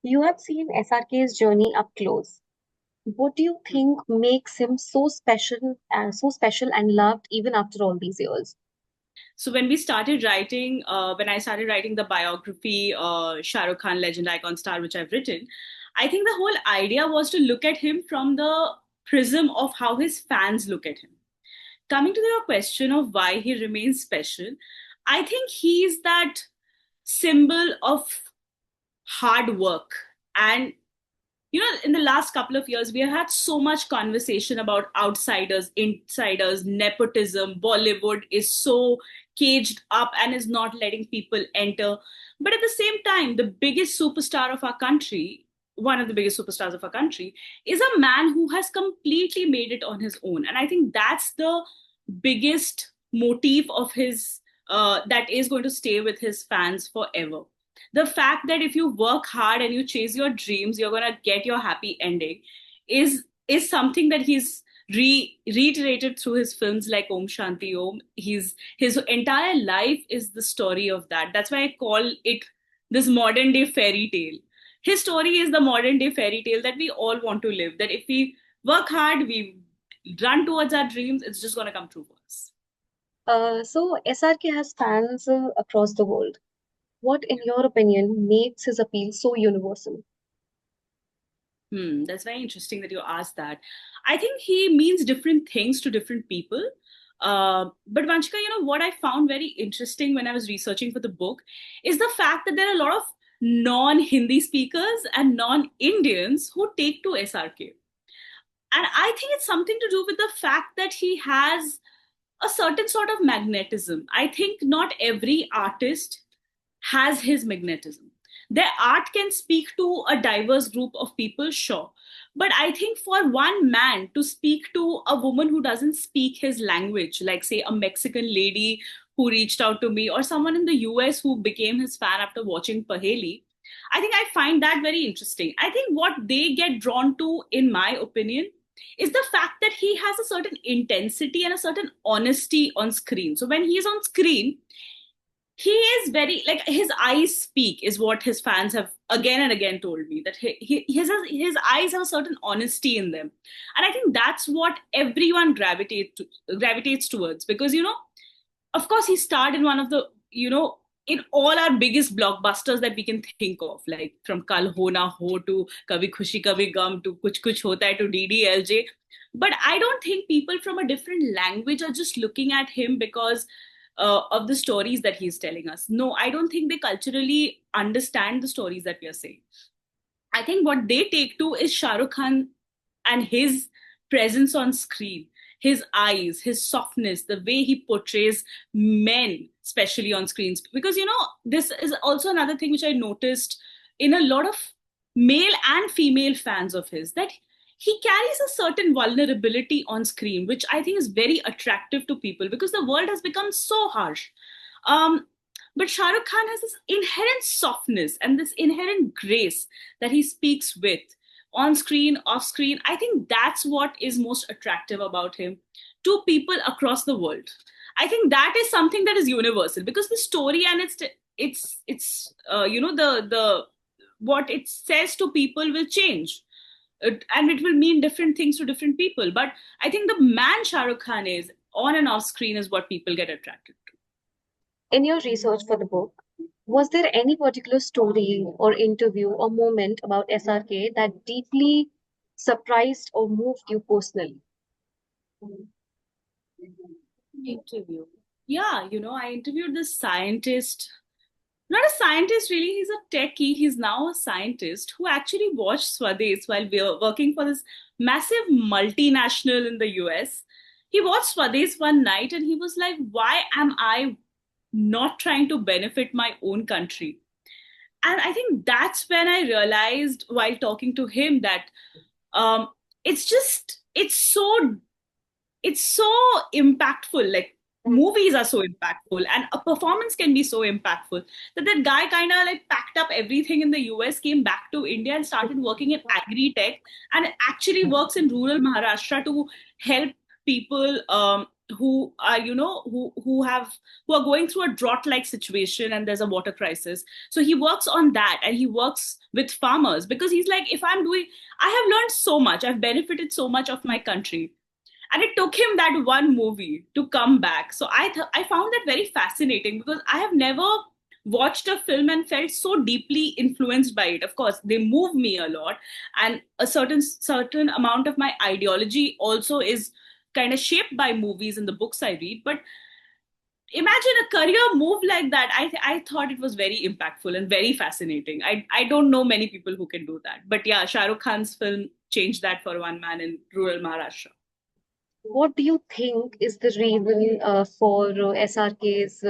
You have seen SRK's journey up close. What do you think makes him so special and loved even after all these years? So when I started writing the biography, Shah Rukh Khan, Legend, Icon, Star, which I've written, I think the whole idea was to look at him from the prism of how his fans look at him. Coming to your question of why he remains special, I think he's that symbol of hard work. And in the last couple of years, we have had so much conversation about outsiders, insiders, nepotism. Bollywood is so caged up and is not letting people enter. But at the same time, the biggest superstar of our country, one of the biggest superstars of our country, is a man who has completely made it on his own. And I think that's the biggest motif of his that is going to stay with his fans forever. The fact that if you work hard and you chase your dreams, you're gonna get your happy ending is something that he's reiterated through his films like Om Shanti Om. His entire life is the story of that. That's why I call it this modern day fairy tale. His story is the modern day fairy tale that we all want to live. That if we work hard, we run towards our dreams, it's just gonna come true for us. So SRK has fans across the world. What, in your opinion, makes his appeal so universal? That's very interesting that you asked that. I think he means different things to different people. But Vanchika, what I found very interesting when I was researching for the book is the fact that there are a lot of non-Hindi speakers and non-Indians who take to SRK. And I think it's something to do with the fact that he has a certain sort of magnetism. I think not every artist has his magnetism. Their art can speak to a diverse group of people, sure. But I think for one man to speak to a woman who doesn't speak his language, like, say, a Mexican lady who reached out to me, or someone in the US who became his fan after watching Paheli, I think I find that very interesting. I think what they get drawn to, in my opinion, is the fact that he has a certain intensity and a certain honesty on screen. So when he's on screen, he is very, like, his eyes speak, is what his fans have again and again told me, that his eyes have a certain honesty in them. And I think that's what everyone gravitates towards, because of course he starred in one of the, in all our biggest blockbusters that we can think of, like from Kal Ho Na Ho to Kabhi Khushi Kabhi Gum to Kuch Hota Hai to DDLJ. But I don't think people from a different language are just looking at him because of the stories that he's telling us. No, I don't think they culturally understand the stories that we are saying. I think what they take to is Shah Rukh Khan and his presence on screen, his eyes, his softness, the way he portrays men, especially on screens. Because, this is also another thing which I noticed in a lot of male and female fans of his, that he carries a certain vulnerability on screen, which I think is very attractive to people because the world has become so harsh. Um, but Shah Rukh Khan has this inherent softness and this inherent grace that he speaks with on screen, off screen. I think that's what is most attractive about him to people across the world. I think that is something that is universal because the story and the what it says to people will change, and it will mean different things to different people. But I think the man Shah Rukh Khan is on and off screen is what people get attracted to. In your research for the book, was there any particular story or interview or moment about SRK that deeply surprised or moved you personally? Interview. Yeah, I interviewed this scientist, not a scientist really, he's a techie. He's now a scientist who actually watched Swades while we were working for this massive multinational in the US. He watched Swades one night and he was like, why am I not trying to benefit my own country? And I think that's when I realized while talking to him that um, it's just, it's so impactful. Like, movies are so impactful and a performance can be so impactful that guy kind of like packed up everything in the US, came back to India and started working in agri tech, and actually works in rural Maharashtra to help people who are who are going through a drought like situation, and there's a water crisis. So he works on that, and he works with farmers, because he's like, if I have learned so much, I've benefited so much of my country. And it took him that one movie to come back. So I found that very fascinating, because I have never watched a film and felt so deeply influenced by it. Of course, they move me a lot, and a certain amount of my ideology also is kind of shaped by movies and the books I read. But imagine a career move like that. I thought it was very impactful and very fascinating. I don't know many people who can do that. But yeah, Shah Rukh Khan's film changed that for one man in rural Maharashtra. What do you think is the reason for SRK's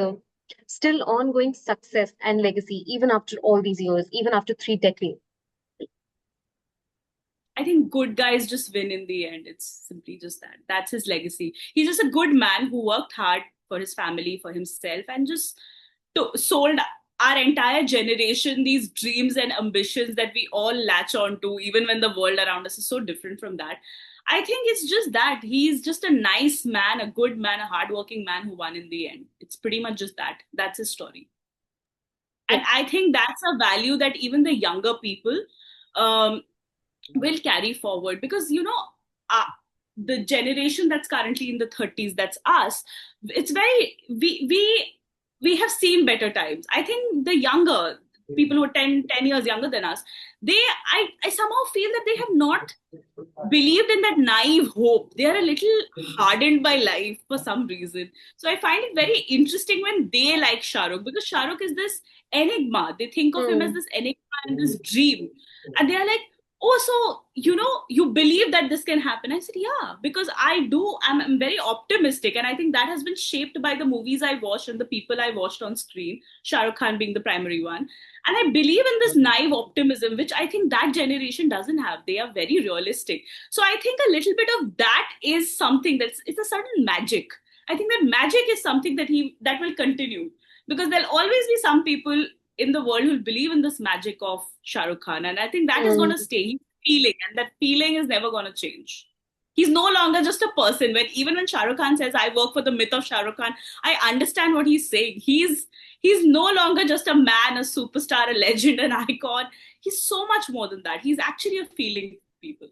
still ongoing success and legacy, even after all these years, even after 3 decades? I think good guys just win in the end. It's simply just that. That's his legacy. He's just a good man who worked hard for his family, for himself, and just sold our entire generation these dreams and ambitions that we all latch on to, even when the world around us is so different from that. I think it's just that he's just a nice man, a good man, a hardworking man who won in the end. It's pretty much just that. That's his story. And Yeah. I think that's a value that even the younger people um, will carry forward, because uh, the generation that's currently in the 30s, that's us. It's very we have seen better times. I think the younger people who are 10 years younger than us, I somehow feel that they have not believed in that naive hope. They are a little hardened by life for some reason. So I find it very interesting when they like Shah Rukh, because Shah Rukh is this enigma. They think of him as Hmm. this enigma and this dream. And they are like, oh, so, you believe that this can happen. I said, yeah, because I do. I'm very optimistic. And I think that has been shaped by the movies I watched and the people I watched on screen, Shah Rukh Khan being the primary one. And I believe in this naive optimism, which I think that generation doesn't have. They are very realistic. So I think a little bit of that is something it's a certain magic. I think that magic is something that will continue, because there'll always be some people in the world who'll believe in this magic of Shah Rukh Khan, and I think that is going to Hmm. stay. He's feeling, and that feeling is never going to change. He's no longer just a person. Even when Shah Rukh Khan says, "I work for the myth of Shah Rukh Khan," I understand what he's saying. He's no longer just a man, a superstar, a legend, an icon. He's so much more than that. He's actually a feeling people.